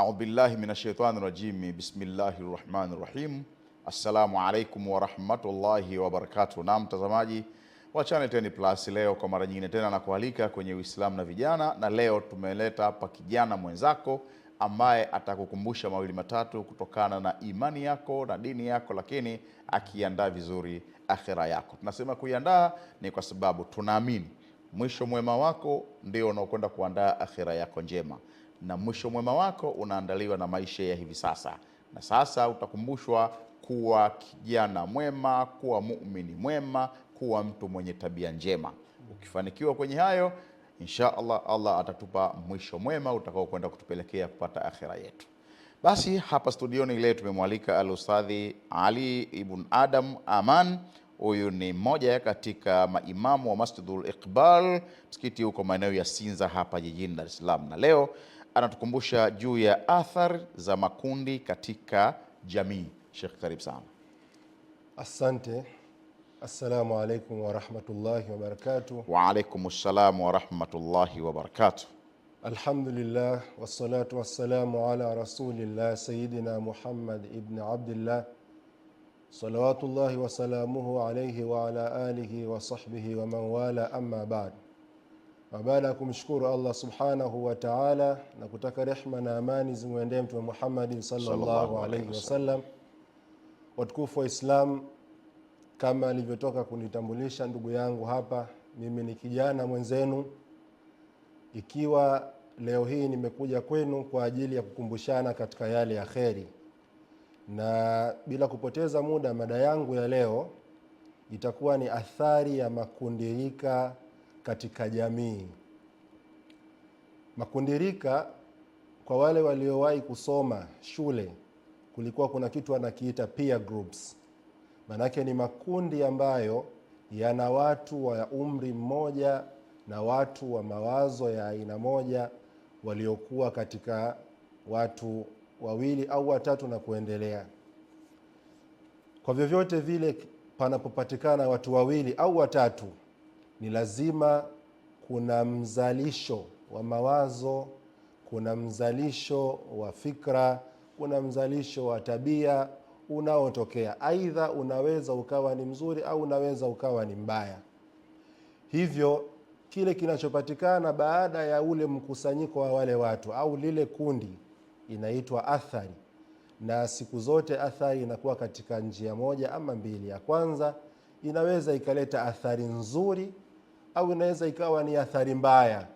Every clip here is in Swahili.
A'udhu billahi minash shaitani rajim. Bismillahir rahmanir rahim. Assalamu alaikum wa rahmatullahi wa barakatuh. Na mtazamaji wa Channel 10 Plus, leo kwa mara nyingine tena nakualika kwenye Uislamu na vijana, na leo tumeleta hapa kijana mwenzako ambaye atakukumbusha mawili matatu kutokana na imani yako na dini yako, lakini akiandaa vizuri akhira yako. Tunasema kuiandaa ni kwa sababu tunaamini mwisho mwema wako ndio unaokwenda kuandaa akhira yako njema, na mwisho mwema wako unaandaliwa na maisha ya hivi sasa. Na sasa utakumbushwa kuwa kijana mwema, kuwa muumini mwema, kuwa mtu mwenye tabia njema. Ukifanikiwa kwenye hayo, insha Allah, Allah atatupa mwisho mwema utakao kwenda kutupelekea kupata akhira yetu. Basi hapa studioni leo tumemwalika Al-Ustadhi Ali Ibn Adam Aman. Huyu ni mmoja katika maimamu wa Masjidul Iqbal, msikiti huko maeneo ya Sinza hapa jijini Dar es Salaam, na leo anatukumbusha juu ya athari za makundi katika jamii. Sheikh, karibu sana. Asante. Assalamu alaikum wa rahmatullahi wa barakatuh. Wa alaikum assalam wa rahmatullahi wa barakatuh. Alhamdulillah wassalatu wassalamu ala rasulillah sayyidina Muhammad ibn Abdullah salawatullahi wa salamuhu alayhi wa ala alihi wa sahbihi wa man wala, amma ba'd. Baada ya kumshukuru Allah subhanahu wa ta'ala na kutaka rehma na amani zimwendee Mtume Muhammad sallallahu alayhi wasallam, watukufu wa Islam, kama alivyotoka kunitambulisha ndugu yangu hapa, mimi ni kijana mwenzenu, ikiwa leo hii nimekuja kwenu kwa ajili ya kukumbushana katika yale ya kheri. Na bila kupoteza muda, mada yangu ya leo itakuwa ni athari ya makundirika katika jamii. Makundirika, kwa wale waliowahi kusoma shule, kulikuwa kuna kitu wanakiita peer groups. Manake ni makundi ambayo yana watu wa umri mmoja na watu wa mawazo ya aina moja, waliokuwa katika watu wawili au watatu na kuendelea. Kwa vyovyote vile, panapopatikana watu wawili au watatu, ni lazima kuna mzalisho wa mawazo, kuna mzalisho wa fikra, kuna mzalisho wa tabia unaotokea. Aidha unaweza ukawa ni mzuri au unaweza ukawa ni mbaya. Hivyo kile kinachopatikana baada ya ule mkusanyiko wa wale watu au lile kundi inaitwa athari. Na siku zote athari inakuwa katika njia moja ama mbili. Ya kwanza, inaweza ikaleta athari nzuri au inaweza ikawa ni athari mbaya.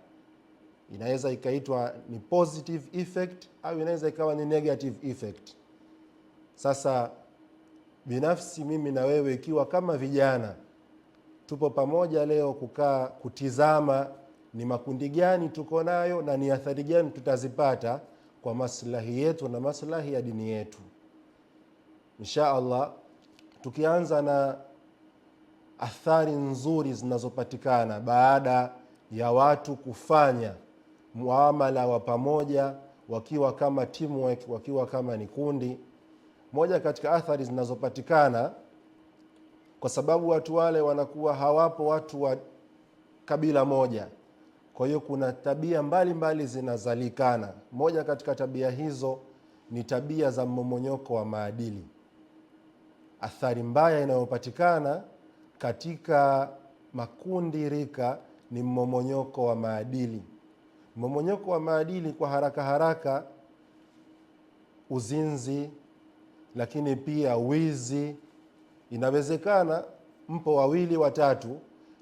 Inaweza ikaitwa ni positive effect au inaweza ikawa ni negative effect. Sasa binafsi mimi na wewe, ikiwa kama vijana tupo pamoja leo kukaa kutizama ni makundi gani tuko nayo na ni athari gani tutazipata kwa maslahi yetu na maslahi ya dini yetu. Insha Allah, tukianza na athari nzuri zinazopatikana baada ya watu kufanya muamala wa pamoja, wakiwa kama teamwork, wakiwa kama ni kundi moja. Katika athari zinazopatikana, kwa sababu watu wale wanakuwa hawapo watu wa kabila moja, kwa hiyo kuna tabia mbalimbali zinazalikana. Moja katika tabia hizo ni tabia za mmomonyoko wa maadili. Athari mbaya inayopatikana katika makundi rika ni mmomonyoko wa maadili. Mmomonyoko wa maadili, kwa haraka haraka, uzinzi, lakini pia wizi. Inawezekana mpo wawili watatu,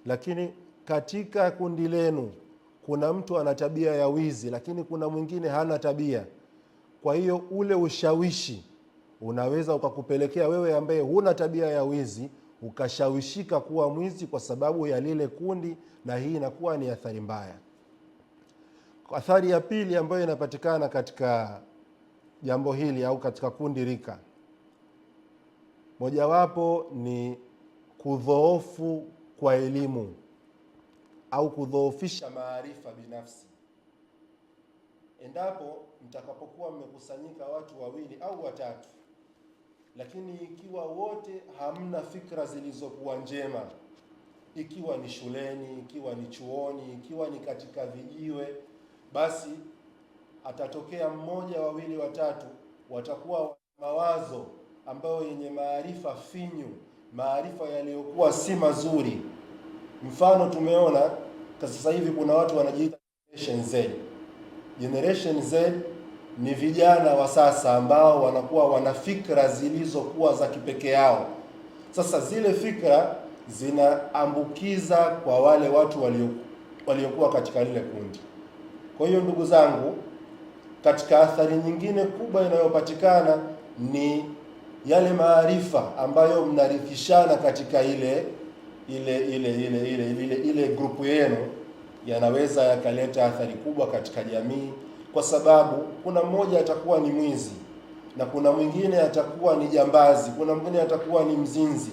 lakini katika kundi lenu kuna mtu ana tabia ya wizi, lakini kuna mwingine hana tabia. Kwa hiyo ule ushawishi unaweza ukakupelekea wewe ambaye huna tabia ya wizi ukashawishika kuwa mwizi kwa sababu ya lile kundi, na hii inakuwa ni athari mbaya. Athari ya pili ambayo inapatikana katika jambo hili au katika kundi rika, mojawapo ni kudhoofu kwa elimu au kudhoofisha maarifa binafsi. Endapo mtakapokuwa mmekusanyika watu wawili au watatu, lakini ikiwa wote hamna fikra zilizokuwa njema, ikiwa ni shuleni, ikiwa ni chuoni, ikiwa ni katika vijiwe, basi atatokea mmoja, wawili, watatu, watakuwa mawazo ambayo yenye maarifa finyu, maarifa yaliyokuwa si mazuri. Mfano tumeona sasa hivi kuna watu wanajiita Generation Z. Generation Z ni vijana wa sasa ambao wanakuwa wana fikra zilizokuwa za kipekee yao. Sasa zile fikra zinaambukiza kwa wale watu waliokuwa katika lile kundi. Kwa hiyo ndugu zangu, katika athari nyingine kubwa inayopatikana ni yale maarifa ambayo mnarithishana katika ile grupu yenu, yanaweza yakaleta athari kubwa katika jamii, kwa sababu kuna mmoja atakuwa ni mwizi na kuna mwingine atakuwa ni jambazi, kuna mwingine atakuwa ni mzinzi.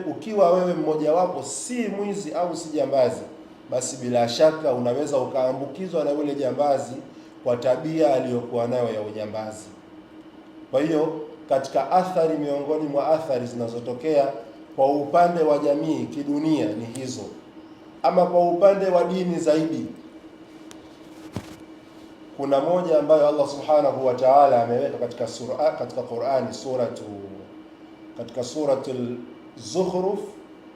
Ukiwa wewe mmoja wapo si mwizi au si jambazi, basi bila shaka unaweza ukaambukizwa na yule jambazi kwa tabia aliyokuwa nayo ya ujambazi. Kwa hiyo katika athari, miongoni mwa athari zinazotokea kwa upande wa jamii kidunia ni hizo. Ama kwa upande wa dini zaidi, kuna moja ambayo Allah Subhanahu wa Ta'ala ameweka katika Qur'ani, katika suratul Zukhruf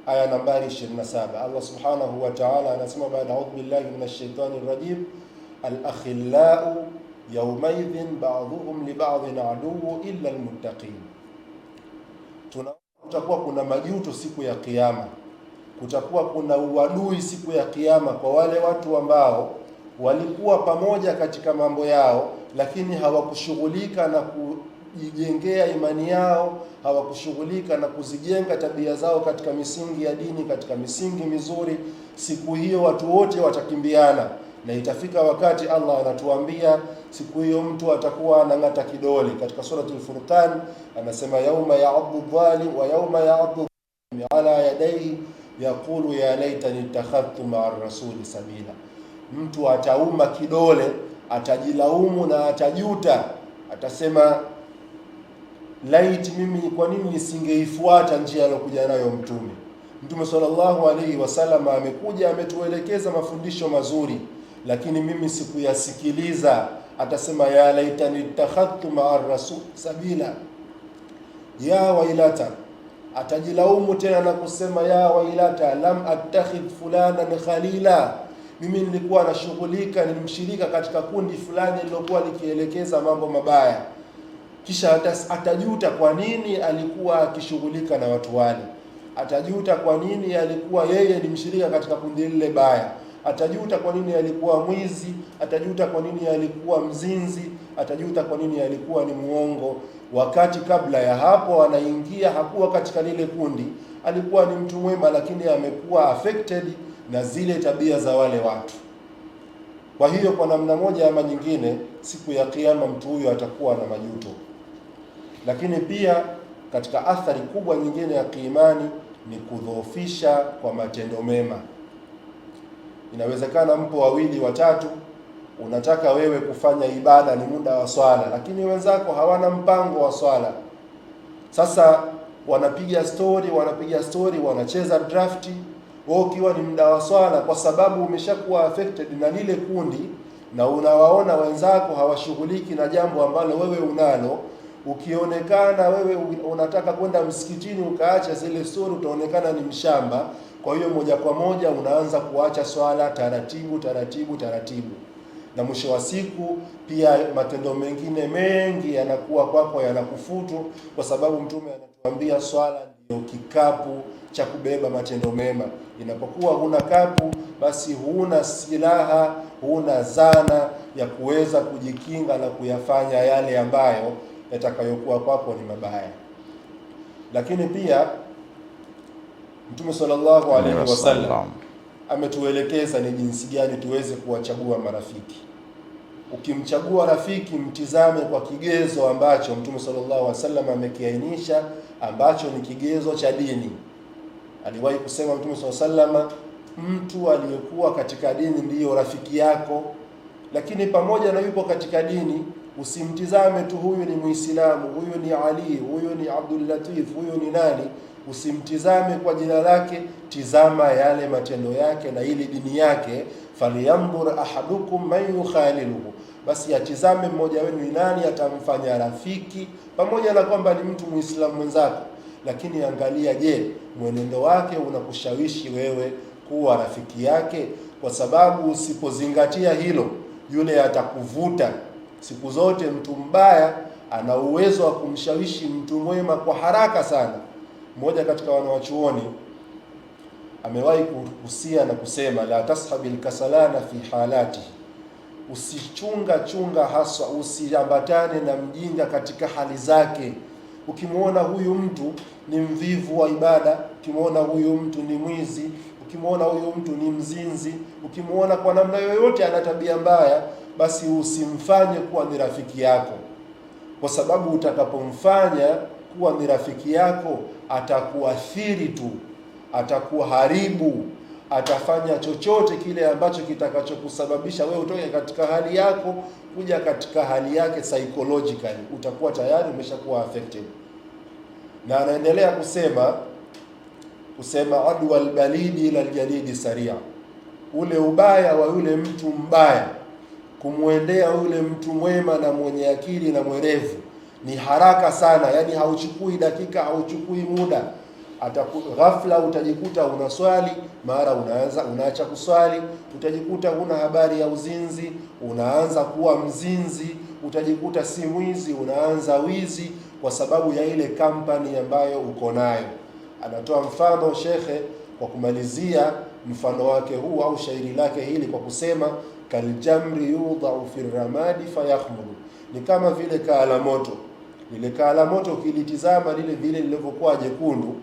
aya nambari 27. Allah Subhanahu wa Ta'ala anasema baada a'udhu billahi minash shaitani rajim, al-akhillau yawmaidhin ba'dhuhum li ba'dhin aduwwu illa al-muttaqin. Kutakuwa kuna majuto siku ya Kiyama, kutakuwa kuna uadui siku ya Kiyama kwa wale watu ambao walikuwa pamoja katika mambo yao, lakini hawakushughulika na kujijengea imani yao, hawakushughulika na kuzijenga tabia zao katika misingi ya dini, katika misingi mizuri. Siku hiyo watu wote watakimbiana, na itafika wakati Allah anatuambia siku hiyo mtu atakuwa anang'ata kidole. Katika suratul Furqan anasema yauma ya'addu dhalim wa yauma ya'addu ala yadayhi yaqulu ya laitani ittakhadhtu ma'a rasuli sabila. Mtu atauma kidole, atajilaumu na atajuta, atasema laiti mimi kwa nini nisingeifuata njia aliyokuja nayo mtume. Mtume sallallahu alaihi wasallam amekuja ametuelekeza mafundisho mazuri, lakini mimi sikuyasikiliza. Atasema ya laitani ittakhadhtu ma'a rasul sabila ya wailata. Atajilaumu tena na kusema ya wailata lam attakhidh fulanan khalila, mimi nilikuwa nashughulika, nilimshirika katika kundi fulani lilokuwa likielekeza mambo mabaya. Kisha atajuta kwa nini alikuwa akishughulika na watu wale, atajuta kwa nini alikuwa yeye ni mshirika katika kundi lile baya, atajuta kwa nini alikuwa mwizi, atajuta kwa nini alikuwa mzinzi, atajuta kwa nini alikuwa ni muongo, wakati kabla ya hapo anaingia hakuwa katika lile kundi, alikuwa ni mtu mwema, lakini amekuwa affected na zile tabia za wale watu. Kwa hiyo kwa namna moja ama nyingine, siku ya Kiyama mtu huyo atakuwa na majuto. Lakini pia katika athari kubwa nyingine ya kiimani ni kudhoofisha kwa matendo mema. Inawezekana mpo wawili watatu, unataka wewe kufanya ibada, ni muda wa swala, lakini wenzako hawana mpango wa swala. Sasa wanapiga story, wanacheza drafti, wewe ukiwa ni muda wa swala, kwa sababu umeshakuwa affected na lile kundi na unawaona wenzako hawashughuliki na jambo ambalo wewe unalo. Ukionekana wewe unataka kwenda msikitini ukaacha zile story, utaonekana ni mshamba. Kwa hiyo moja kwa moja unaanza kuacha swala taratibu, na mwisho wa siku pia matendo mengine mengi yanakuwa kwako yanakufutu, kwa sababu Mtume anatuambia swala ndio kikapu cha kubeba matendo mema. Inapokuwa huna kapu, basi huna silaha, huna zana ya kuweza kujikinga na kuyafanya yale ambayo yatakayokuwa kwako ni mabaya. Lakini pia Mtume sallallahu alaihi wasallam ametuelekeza ni jinsi gani tuweze kuwachagua marafiki. Ukimchagua rafiki, mtizame kwa kigezo ambacho Mtume sallallahu alaihi wasallam amekiainisha, ambacho ni kigezo cha dini. Aliwahi kusema Mtume sallallahu alaihi wasallam, mtu aliyekuwa katika dini ndiyo rafiki yako. Lakini pamoja na yupo katika dini, usimtizame tu huyu ni Muislamu, huyu ni Ali, huyu ni Abdul Latif, huyu ni nani. Usimtizame kwa jina lake, tizama yale matendo yake na ile dini yake. Falyanzur ahadukum man yukhaliluhu, basi atizame mmoja wenu ni nani atamfanya rafiki, pamoja na kwamba ni mtu Muislamu mwenzako, lakini angalia, je, mwenendo wake unakushawishi wewe kuwa rafiki yake? Kwa sababu usipozingatia hilo, yule atakuvuta siku zote. Mtu mbaya ana uwezo wa kumshawishi mtu mwema kwa haraka sana. Mmoja katika wanawachuoni amewahi kuhusia na kusema, la tashabil kasalana fi halati, chunga haswa, usiambatane na mjinga katika hali zake. Ukimwona huyu mtu ni mvivu wa ibada, ukimwona huyu mtu ni mwizi, ukimwona huyu mtu ni mzinzi, ukimwona kwa namna yoyote ana tabia mbaya, basi usimfanye kuwa ni rafiki yako, kwa sababu utakapomfanya kuwa ni rafiki yako atakuathiri tu, atakuharibu, atafanya chochote kile ambacho kitakachokusababisha wewe utoke katika hali yako kuja katika hali yake psychologically, utakuwa tayari umeshakuwa affected. Na anaendelea kusema adwa albalidi ila aljalidi saria, ule ubaya wa yule mtu mbaya kumwendea yule mtu mwema na mwenye akili na mwerevu ni haraka sana, yani hauchukui dakika, hauchukui muda. Ghafla utajikuta unaswali, mara unaacha kuswali, utajikuta huna habari ya uzinzi, unaanza kuwa mzinzi, utajikuta si mwizi, unaanza wizi, kwa sababu ya ile kampani ambayo uko nayo. Anatoa mfano shekhe kwa kumalizia mfano wake huu au shairi lake hili kwa kusema, kaljamri yudhau fi ramadi fayakhmulu, ni kama vile kaala moto. Lile kaala moto ukilitizama lile vile lilivyokuwa jekundu,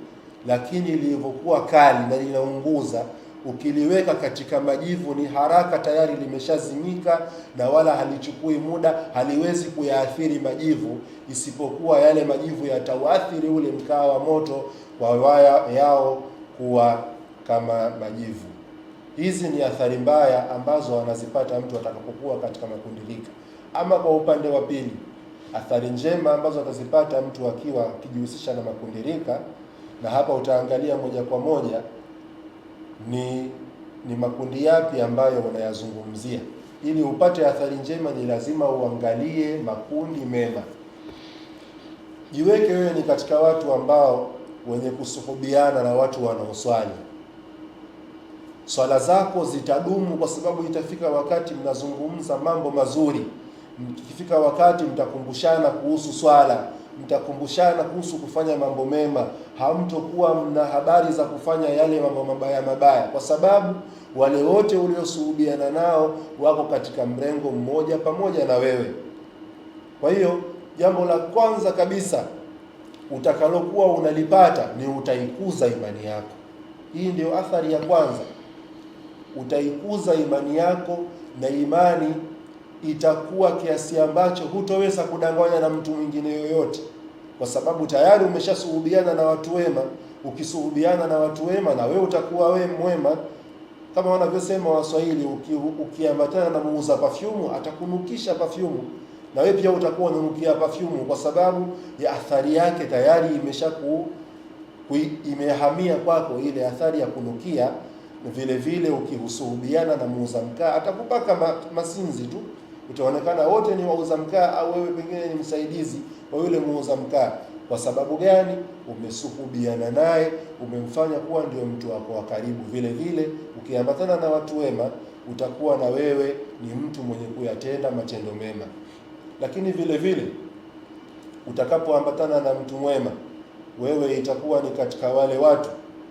lakini lilivyokuwa kali na linaunguza, ukiliweka katika majivu ni haraka tayari limeshazimika, na wala halichukui muda, haliwezi kuyaathiri majivu, isipokuwa yale majivu yatauathiri ule mkaa wa moto kwa waya yao kuwa kama majivu. Hizi ni athari mbaya ambazo anazipata mtu atakapokuwa katika makundi rika. Ama kwa upande wa pili, athari njema ambazo atazipata mtu akiwa akijihusisha na makundi rika, na hapa utaangalia moja kwa moja ni makundi yapi ambayo unayazungumzia. Ili upate athari njema ni lazima uangalie makundi mema. Jiweke wewe ni katika watu ambao wenye kusuhubiana na watu wanaoswali. Swala zako zitadumu, kwa sababu itafika wakati mnazungumza mambo mazuri. Ikifika wakati mtakumbushana kuhusu swala, mtakumbushana kuhusu kufanya mambo mema. Hamtokuwa mna habari za kufanya yale mambo mabaya, kwa sababu wale wote uliosuhubiana nao wako katika mrengo mmoja pamoja na wewe. Kwa hiyo jambo la kwanza kabisa utakalokuwa unalipata ni utaikuza imani yako. Hii ndio athari ya kwanza. Utaikuza imani yako, na imani itakuwa kiasi ambacho hutoweza kudanganya na mtu mwingine yoyote, kwa sababu tayari umeshasuhubiana na watu wema. Ukisuhubiana na watu wema, na wewe utakuwa wewe mwema, kama wanavyosema Waswahili, ukiambatana na muuza perfume atakunukisha perfume, na wewe pia utakuwa unanukia perfume, kwa sababu ya athari yake tayari imehamia kwako, ile athari ya kunukia. Vile vile ukisuhubiana na muuza mkaa, atakupaka masinzi tu, utaonekana wote ni wauza mkaa, au wewe pengine ni msaidizi wa yule muuza mkaa. Kwa sababu gani? Umesuhubiana naye, umemfanya kuwa ndio mtu wako wa karibu. Vile vile ukiambatana na watu wema, utakuwa na wewe ni mtu mwenye kuyatenda matendo mema. Lakini vile vile utakapoambatana na mtu mwema, wewe itakuwa ni katika wale watu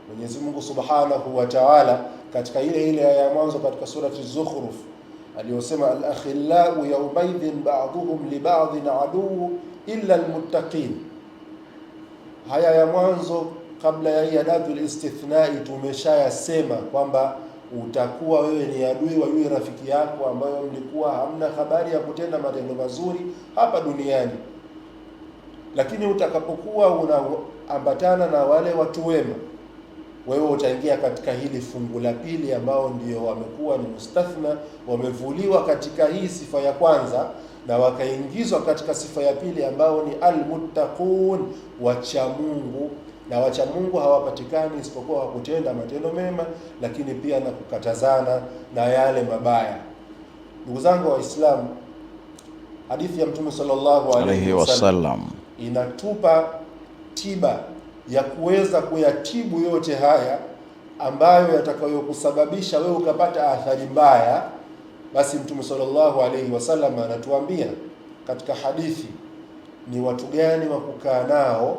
Mwenyezi Mungu Subhanahu wa Ta'ala katika ile aya ya mwanzo katika surati Zukhruf aliyosema, al-akhillau yawmaidhin ba'dhuhum li ba'dhin aduwwu illa al-muttaqin. Haya ya mwanzo kabla ya hii adatul istithnai tumeshayasema kwamba utakuwa wewe ni adui wa yule rafiki yako ambayo mlikuwa hamna habari ya kutenda matendo mazuri hapa duniani. Lakini utakapokuwa unaambatana na wale watu wema, wewe utaingia katika hili fungu la pili, ambao ndio wamekuwa ni mustathna, wamevuliwa katika hii sifa ya kwanza na wakaingizwa katika sifa ya pili, ambao ni almuttaqun, wacha Mungu. Na wacha Mungu hawapatikani isipokuwa kwa kutenda matendo mema, lakini pia na kukatazana na yale mabaya. Ndugu zangu Waislamu, Hadithi ya Mtume sallallahu alaihi wasallam inatupa tiba ya kuweza kuyatibu yote haya ambayo yatakayokusababisha wewe ukapata athari mbaya. Basi Mtume sallallahu alaihi wasallam anatuambia katika hadithi ni watu gani wa kukaa nao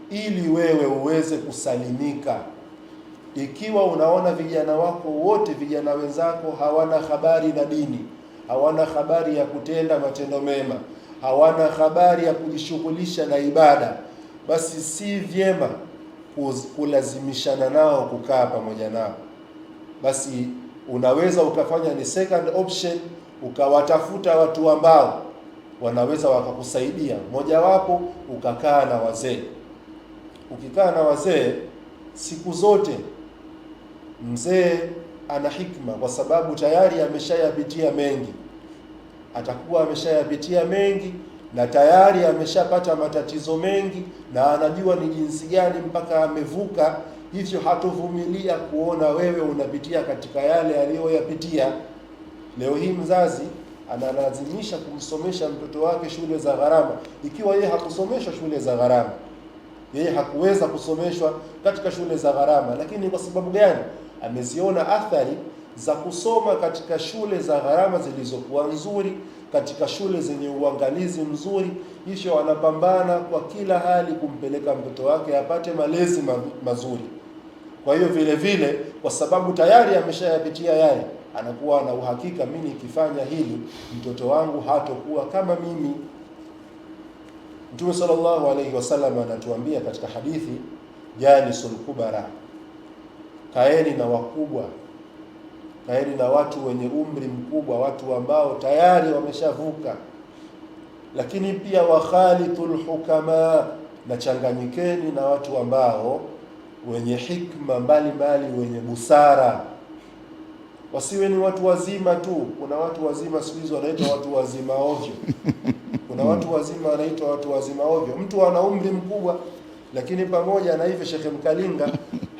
ili wewe uweze kusalimika. Ikiwa unaona vijana wako wote, vijana wenzako hawana habari na dini, hawana habari ya kutenda matendo mema, hawana habari ya kujishughulisha na ibada, basi si vyema kulazimishana nao kukaa pamoja nao. Basi unaweza ukafanya ni second option, ukawatafuta watu ambao wanaweza wakakusaidia. Mojawapo ukakaa na wazee. Ukikaa na wazee siku zote, mzee ana hikma kwa sababu tayari ameshayapitia mengi, atakuwa ameshayapitia mengi na tayari ameshapata matatizo mengi na anajua ni jinsi gani mpaka amevuka. Hivyo hatovumilia kuona wewe unapitia katika yale aliyoyapitia. Leo hii mzazi analazimisha kumsomesha mtoto wake shule za gharama, ikiwa yeye hakusomeshwa shule za gharama, yeye hakuweza kusomeshwa katika shule za gharama. Lakini kwa sababu gani? Ameziona athari za kusoma katika shule za gharama zilizokuwa nzuri, katika shule zenye uangalizi mzuri. Hivyo anapambana kwa kila hali kumpeleka mtoto wake apate malezi mazuri. Kwa hiyo vile vile, kwa sababu tayari ameshayapitia yale, anakuwa na uhakika, mimi nikifanya hili mtoto wangu hatakuwa kama mimi. Mtume sallallahu alaihi wasallam anatuambia katika hadithi, jalisul kubara, kaeni na wakubwa, kaeni na watu wenye umri mkubwa, watu ambao tayari wameshavuka. Lakini pia wa khalithul hukama, na changanyikeni na watu ambao wenye hikma mbalimbali, wenye busara. Wasiwe ni watu wazima tu. Kuna watu wazima siku hizo wanaitwa watu wazima ovyo. Kuna watu wazima wanaitwa watu wazima ovyo. Mtu ana umri mkubwa, lakini pamoja na hivyo Sheikh Mkalinga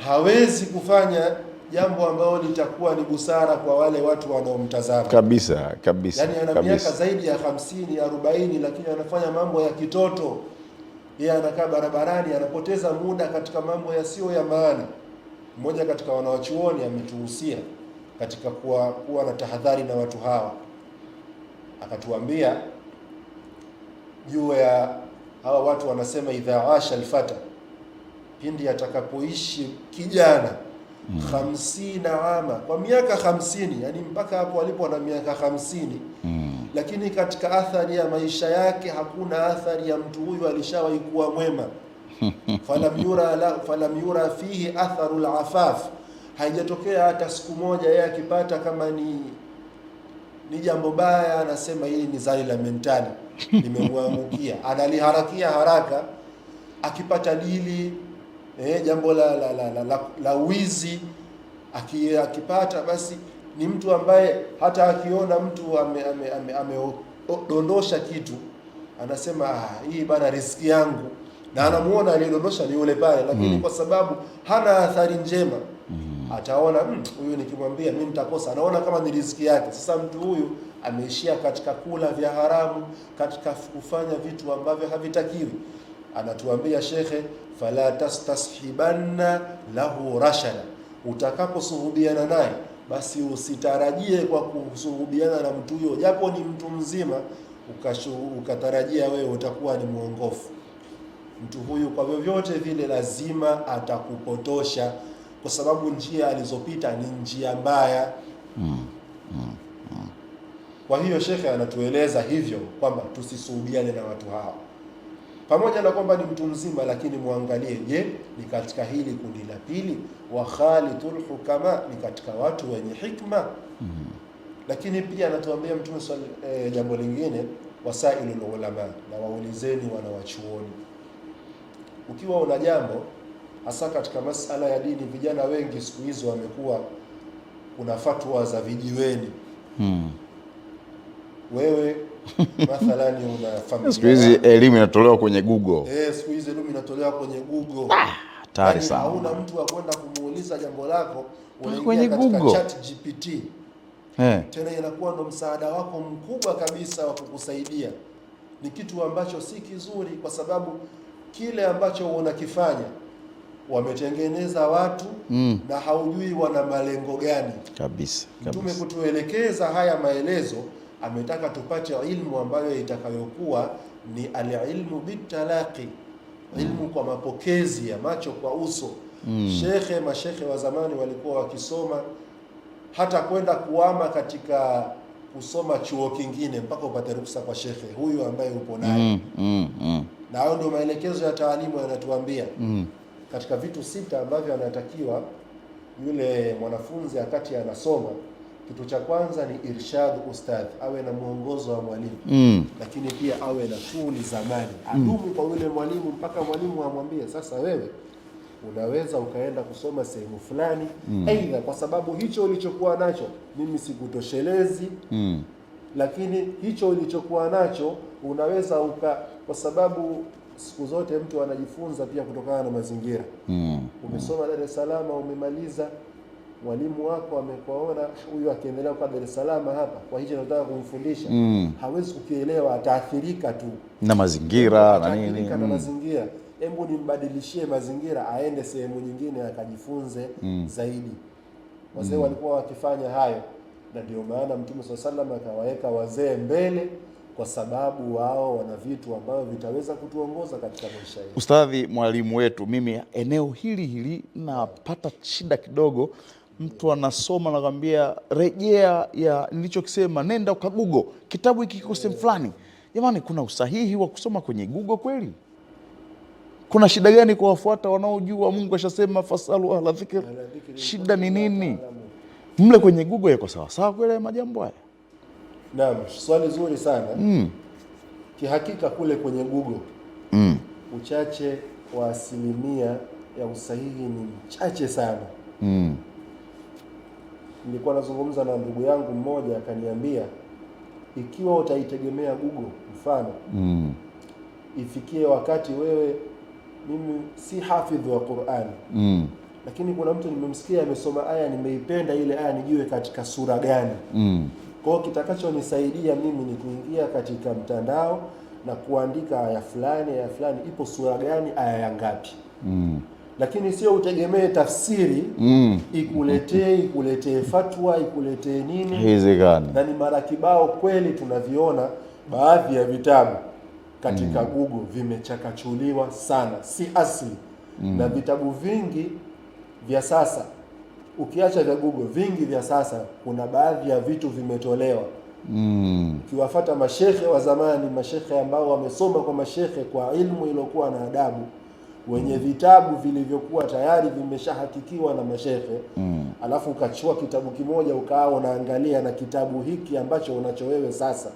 hawezi kufanya jambo ambalo litakuwa ni busara kwa wale watu wanaomtazama. Kabisa, kabisa. Yaani ana miaka zaidi ya 50, 40, lakini anafanya mambo ya kitoto. Yeye anakaa barabarani, anapoteza muda katika mambo yasiyo ya maana. Mmoja katika wanawachuoni ametuhusia katika kuwa na tahadhari na watu hawa. Akatuambia juu ya hawa watu, wanasema idha asha alfata, pindi atakapoishi kijana 50 ama, kwa miaka 50, yani mpaka hapo alipo na miaka 50, lakini katika athari ya maisha yake hakuna athari ya mtu huyu alishawahi kuwa mwema. falam yura fihi atharu al-afaf, haijatokea hata siku moja yeye akipata kama ni jambo baya anasema hili ni zali la mentali limemwangukia, analiharakia haraka. Akipata dili jambo la wizi akipata, basi ni mtu ambaye hata akiona mtu amedondosha kitu anasema hii bana riziki yangu, na anamuona aliyedondosha ni yule pale, lakini kwa sababu hana athari njema ataona huyu nikimwambia mimi nitakosa, anaona kama ni riziki yake. Sasa mtu huyu ameishia katika kula vya haramu, katika kufanya vitu ambavyo havitakiwi. Anatuambia shekhe, fala tastashibanna lahu rashada, utakaposuhubiana naye basi usitarajie kwa kusuhubiana na mtu huyo, japo ni mtu mzima, ukatarajia wewe utakuwa ni mwongofu. Mtu huyu kwa vyovyote vile lazima atakupotosha, kwa sababu njia alizopita ni njia mbaya. Kwa hiyo shekhe anatueleza hivyo kwamba tusisuhubiane na watu hawa, pamoja na kwamba ni mtu mzima, lakini muangalie, je, ni katika hili kundi la pili, wa khalithul hukama, ni katika watu wenye hikma. Lakini pia anatuambia Mtume jambo lingine, wasailul ulama, na waulizeni wanawachuoni. Ukiwa una jambo hasa katika masala ya dini, vijana wengi siku hizo wamekuwa kuna fatwa za vijiweni. Wewe mathalani una familia, siku hizi elimu inatolewa kwenye Google. Siku hizi elimu inatolewa kwenye Google. Hatari sana. Hauna mtu wa kwenda kumuuliza jambo lako, kwenye katika Google. ChatGPT. Tena inakuwa ndo msaada wako mkubwa kabisa wa kukusaidia. ni kitu ambacho si kizuri, kwa sababu kile ambacho unakifanya wametengeneza watu na haujui wana malengo gani kabisa. Mtume kutuelekeza haya maelezo ametaka tupate ilmu ambayo itakayokuwa ni alilmu bitalaqi, ilmu kwa mapokezi ya macho kwa uso. Mashekhe wa zamani walikuwa wakisoma hata kwenda kuama katika kusoma chuo kingine mpaka upate ruksa kwa shekhe huyu ambaye upo naye. Na hayo ndio maelekezo ya taalimu yanatuambia katika vitu sita ambavyo anatakiwa yule mwanafunzi akati anasoma. Kitu cha kwanza ni irshad ustadh, awe na mwongozo wa mwalimu lakini pia awe na tuli za mali, adumu kwa yule mwalimu mpaka mwalimu amwambie sasa wewe unaweza ukaenda kusoma sehemu fulani, aidha kwa sababu hicho ulichokuwa nacho mimi sikutoshelezi, lakini hicho ulichokuwa nacho unaweza kwa sababu siku zote mtu anajifunza pia kutokana na mazingira. Umesoma Dar es Salaam, umemaliza, mwalimu wako amekuona huyu akiendelea kwa Dar es Salaam hapa kwa hicho anataka kumfundisha, hawezi kukielewa, ataathirika tu na mazingira na nini na mazingira. Hebu nimbadilishie mazingira, aende sehemu nyingine akajifunze zaidi. Wazee walikuwa wakifanya hayo, na ndio maana Mtume SAW akawaweka wazee mbele, kwa sababu wao wana vitu ambavyo vitaweza kutuongoza katika maisha yetu. Ustadhi, mwalimu wetu, mimi eneo hili napata shida kidogo. Mtu anasoma nakwambia rejea ya nilichokisema, nenda ukagugo kitabu hiki kiko sehemu fulani. Jamani, kuna usahihi wa kusoma kwenye Google kweli? Kuna shida gani kwa wafuata wanaojua Mungu ashasema fasalu ahla dhikr? Shida ni nini? Mle kwenye Google yako sawa sawa kweli majambo haya? Naam, swali zuri sana. Kihakika kule kwenye Google uchache wa asilimia ya usahihi ni mchache sana. Nilikuwa nazungumza na ndugu yangu mmoja akaniambia, ikiwa utaitegemea Google mfano ifikie wakati wewe, mimi si hafidh wa Qur'an lakini kuna mtu nimemsikia amesoma aya, nimeipenda ile aya, nijue katika sura gani. Kwa hiyo kitakachonisaidia mimi ni kuingia katika mtandao na kuandika aya fulani ipo sura gani, aya ya ngapi. Lakini sio utegemee tafsiri ikuletee fatwa, ikuletee nini. Haiwezekani. Na ni mara kibao kweli tunaviona baadhi ya vitabu katika Google vimechakachuliwa sana, si asili. Na vitabu vingi vya sasa, ukiacha vya Google, vingi vya sasa kuna baadhi ya vitu vimetolewa. Ukiwafuata mashekhe wa zamani, mashekhe ambao wamesoma kwa mashekhe kwa ilmu iliyokuwa na adabu, wenye vitabu vilivyokuwa tayari vimeshahakikiwa na mashekhe, alafu ukachukua kitabu kimoja ukaao unaangalia na kitabu hiki ambacho unacho wewe sasa,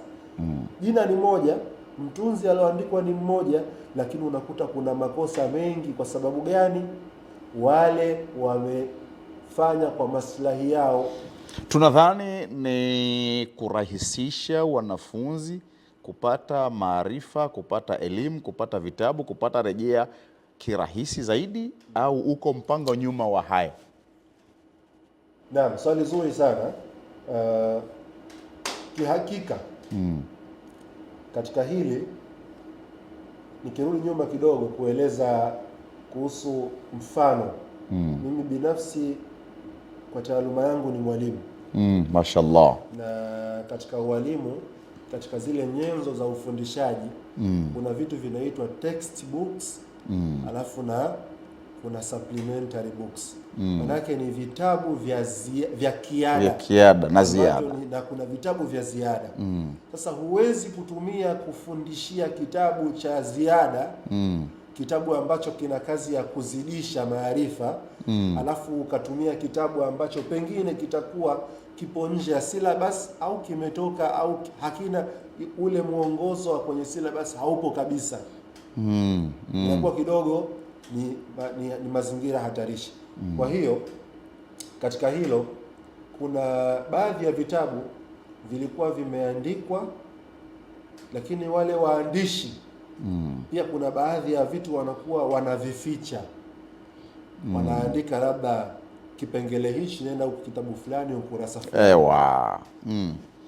jina ni moja, mtunzi alioandikwa ni mmoja, lakini unakuta kuna makosa mengi. Kwa sababu gani? Wale wamefanya kwa maslahi yao. Tunadhani ni kurahisisha wanafunzi kupata maarifa, kupata elimu, kupata vitabu, kupata rejea kirahisi zaidi, au uko mpango nyuma wa haya? Naam, swali zuri sana. Kihakika katika hili nikirudi nyuma kidogo kueleza kuhusu mfano, mimi binafsi kwa taaluma yangu ni mwalimu. Mashallah. Na katika ualimu, katika zile nyenzo za ufundishaji kuna vitu vinaitwa textbooks, alafu na kuna supplementary books. Manake ni vitabu vya kiada na ziada, na kuna vitabu vya ziada. Sasa huwezi kutumia kufundishia kitabu cha ziada, kitabu ambacho kina kazi ya kuzidisha maarifa, alafu ukatumia kitabu ambacho pengine kitakuwa kipo nje ya syllabus au kimetoka au hakina ule mwongozo wa kwenye syllabus, haupo kabisa. Inakuwa kidogo ni mazingira hatarishi. Kwa hiyo katika hilo kuna baadhi ya vitabu vilikuwa vimeandikwa, lakini wale waandishi pia kuna baadhi ya vitu wanakuwa wanavificha. Wanaandika labda kipengele hichi nenda kitabu fulani ukurasa fulani.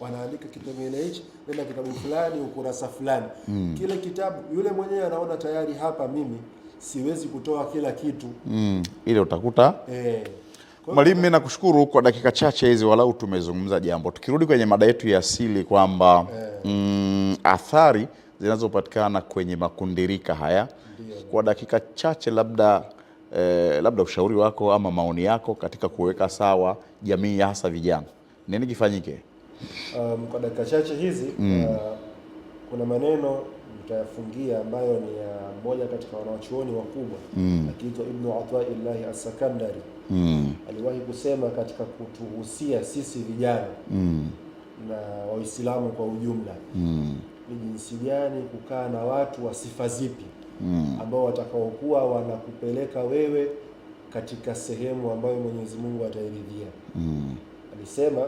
wanaandika kipengele hichi, nenda kitabu fulani, ukurasa fulani. Kile kitabu yule mwenyewe anaona tayari hapa mimi siwezi kutoa kila kitu. Ile utakuta Mwalimu, mimi nakushukuru kwa dakika chache hizi, walau tumezungumza jambo. Tukirudi kwenye mada yetu ya asili kwamba athari zinazopatikana kwenye makundirika haya, kwa dakika chache labda ushauri wako ama maoni yako katika kuweka sawa jamii hasa vijana, nini kifanyike? Kwa dakika chache hizi kuna maneno nitayafungia ambayo ni ya mmoja katika wanachuoni wakubwa akiitwa Ibn Athaillah As-Sakandari. Aliwahi kusema katika kutuhusia sisi vijana na Waislamu kwa ujumla, ni jinsi gani kukaa na watu wa sifa zipi ambao watakaokuwa wanakupeleka wewe katika sehemu ambayo Mwenyezi Mungu atairidhia. Alisema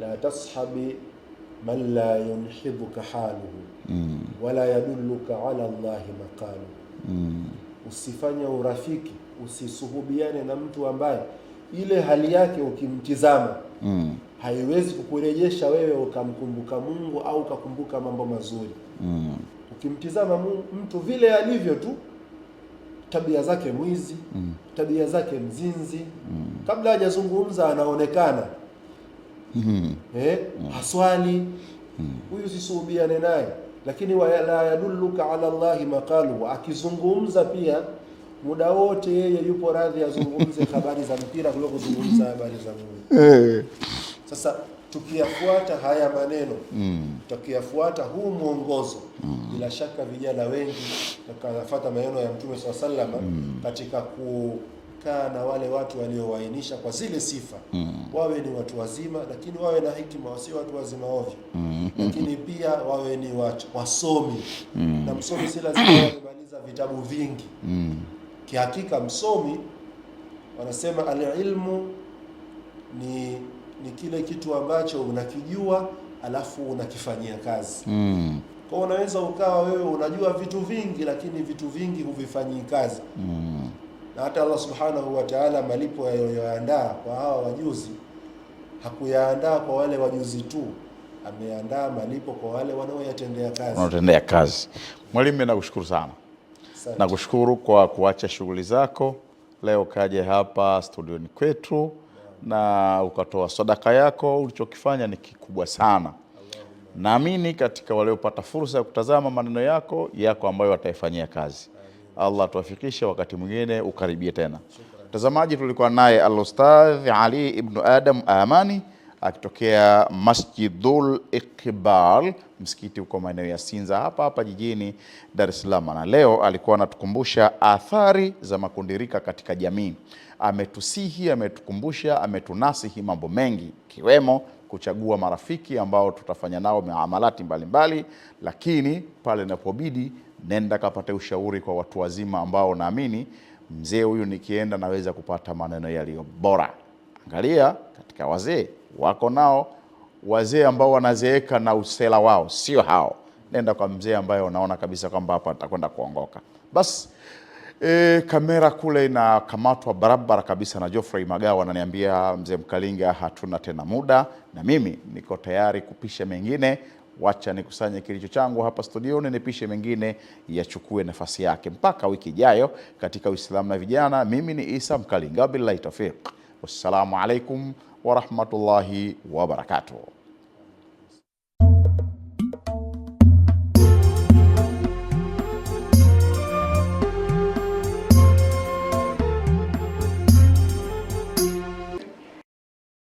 la tashabi man la yunhidhuka haluhu wala yadulluka ala Allahi maqalu. Usifanye urafiki, usisuhubiane na mtu ambaye ile hali yake ukimtizama haiwezi kukurejesha wewe ukamkumbuka Mungu au ukakumbuka mambo mazuri. Ukimtizama mtu vile alivyo tu, tabia zake mwizi, tabia zake mzinzi, kabla hajazungumza anaonekana haswali, huyu sisuhubiane naye. Lakini wala yadulluka ala Allahi maqalu, akizungumza pia muda wote yeye yupo radhi azungumze habari za mpira kuliko kuzungumza habari za Mungu. Sasa tukiyafuata haya maneno, tukiyafuata huu mwongozo, bila shaka vijana wengi wakafuata maneno ya Mtume SAW katika kukaa na wale watu waliowaainisha kwa zile sifa. Wawe ni watu wazima, lakini wawe na hekima, wasio watu wazima ovyo. Lakini pia wawe ni watu wasomi, na msomi si lazima amemaliza vitabu vingi. Kihakika msomi, wanasema al-ilmu ni kile kitu ambacho unakijua alafu unakifanyia kazi. Kwa unaweza ukawa wewe unajua vitu vingi, lakini vitu vingi huvifanyii kazi. Na hata Allah Subhanahu wa Ta'ala malipo aliyoyaandaa kwa hawa wajuzi hakuyaandaa kwa wale wajuzi tu, ameandaa malipo kwa wale wanaoyatendea kazi. Wanaotendea kazi. Mwalimu, nakushukuru sana. Nakushukuru kwa kuacha shughuli zako leo kaje hapa studioni kwetu na ukatoa sadaka yako. Ulichokifanya ni kikubwa sana. Naamini katika waliopata fursa ya kutazama maneno yako ambayo wataifanyia kazi. Allah tuwafikishe, wakati mwingine ukaribie tena. Mtazamaji, tulikuwa naye Al-Ustadh Ali ibn Adam Amani akitokea Masjidul Iqbal, msikiti uko maeneo ya Sinza hapa jijini Dar es Salaam, na leo alikuwa anatukumbusha athari za makundirika katika jamii. Ametusihi, ametukumbusha, ametunasihi mambo mengi, kiwemo kuchagua marafiki ambao tutafanya nao miamalati mbalimbali, lakini pale inapobidi nenda kapate ushauri kwa watu wazima ambao naamini mzee huyu nikienda naweza kupata maneno yaliyo bora. Angalia katika wazee wako nao wazee ambao wanazeeka na usela wao, sio hao. Nenda kwa mzee ambaye unaona kabisa kwamba hapa atakwenda kuongoka. Basi kamera kule inakamatwa barabara kabisa na Geoffrey Magawa, ananiambia mzee Mkalinga hatuna tena muda, na mimi niko tayari kupisha mengine. Wacha nikusanye kilicho changu hapa studioni, nipishe mengine yachukue nafasi yake. Mpaka wiki ijayo katika Uislamu na Vijana, mimi ni Isa Mkalinga, billahi tawfiq. Wassalamu alaikum wa rahmatullahi wa barakatuh.